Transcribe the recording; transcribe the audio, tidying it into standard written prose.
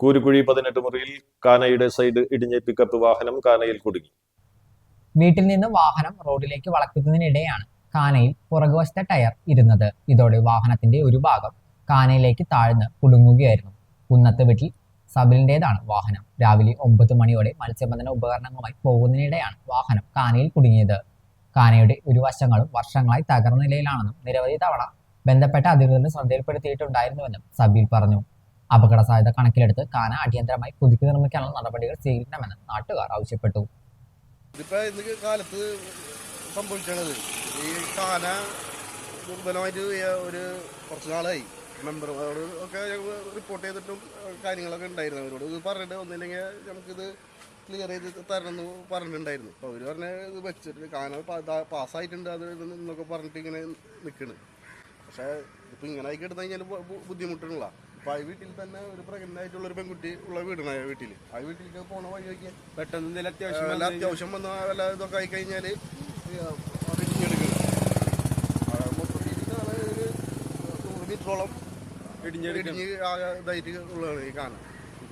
കൂരുകുഴി 18 മുറിയിൽ കാനയുടെ സൈഡ് ഇടിഞ്ഞ് പിക്കപ്പ് വാഹനം കാനയിൽ കുടുങ്ങി. വീട്ടിൽ നിന്ന് വാഹനം റോഡിലേക്ക് വളയ്ക്കുന്നതിനിടെയാണ് കാനയിൽ പുറകുവശത്തെ ടയർ ഇരുന്നത്. ഇതോടെ വാഹനത്തിന്റെ ഒരു ഭാഗം കാനയിലേക്ക് താഴ്ന്ന് കുടുങ്ങുകയായിരുന്നു. കുന്നത്ത് വീട്ടിൽ സബിലിന്റേതാണ് വാഹനം. രാവിലെ 9 മണിയോടെ മത്സ്യബന്ധന ഉപകരണങ്ങളുമായി പോകുന്നതിനിടെയാണ് വാഹനം കാനയിൽ കുടുങ്ങിയത്. കാനയുടെ ഇരുവശങ്ങളും വർഷങ്ങളായി തകർന്ന നിലയിലാണെന്നും നിരവധി തവണ ബന്ധപ്പെട്ട അധികൃതരുടെ ശ്രദ്ധയിൽപ്പെടുത്തിയിട്ടുണ്ടായിരുന്നുവെന്നും സബീൽ പറഞ്ഞു. അപകട സാധ്യത കണക്കിലെടുത്ത് കാന അടിയന്തരമായി പുതുക്കി നിർമ്മിക്കാനുള്ള നടപടികൾ സ്വീകരിക്കണമെന്ന് നാട്ടുകാർ ആവശ്യപ്പെട്ടു. ഇതിപ്പോ ഇന്ന് കാലത്ത് സംഭവിച്ചത് ഈ കാന ദുർബലമായിട്ട് ഒരു കുറച്ച് നാളായി. മെമ്പർമാരോട് ഒക്കെ റിപ്പോർട്ട് ചെയ്തിട്ടും കാര്യങ്ങളൊക്കെ ഉണ്ടായിരുന്നു. അവരോട് ഇത് പറഞ്ഞിട്ട് ഒന്നില്ലെങ്കിൽ നമുക്കിത് ക്ലിയർ ചെയ്ത് തരണമെന്ന് പറഞ്ഞിട്ടുണ്ടായിരുന്നു. അപ്പോൾ അവർ പറഞ്ഞ ഇത് വെച്ചിട്ട് കാന പാസ്സായിട്ടുണ്ട് അത് എന്നൊക്കെ പറഞ്ഞിട്ട് ഇങ്ങനെ നിൽക്കണ്. പക്ഷേ ഇപ്പം ഇങ്ങനെ ആയി കിടന്നു കഴിഞ്ഞാൽ ബുദ്ധിമുട്ടുള്ള. അപ്പോൾ ആ വീട്ടിൽ തന്നെ ഒരു പ്രഗ്നൻ്റ് ആയിട്ടുള്ളൊരു പെൺകുട്ടി ഉള്ള വീടാണ് ആ വീട്ടിൽ. ആ വീട്ടിലേക്ക് പോണ വഴി നോക്കിയാൽ പെട്ടെന്ന് അത്യാവശ്യം വന്ന വല്ല ഇതൊക്കെ ആയി കഴിഞ്ഞാൽ അത് ഇടിഞ്ഞെടുക്കണം. മൊത്തത്തിൽ ഒരു 100 മീറ്ററോളം ഇടിഞ്ഞ് ഇതായിട്ട് ഉള്ളതാണ് ഈ കാന.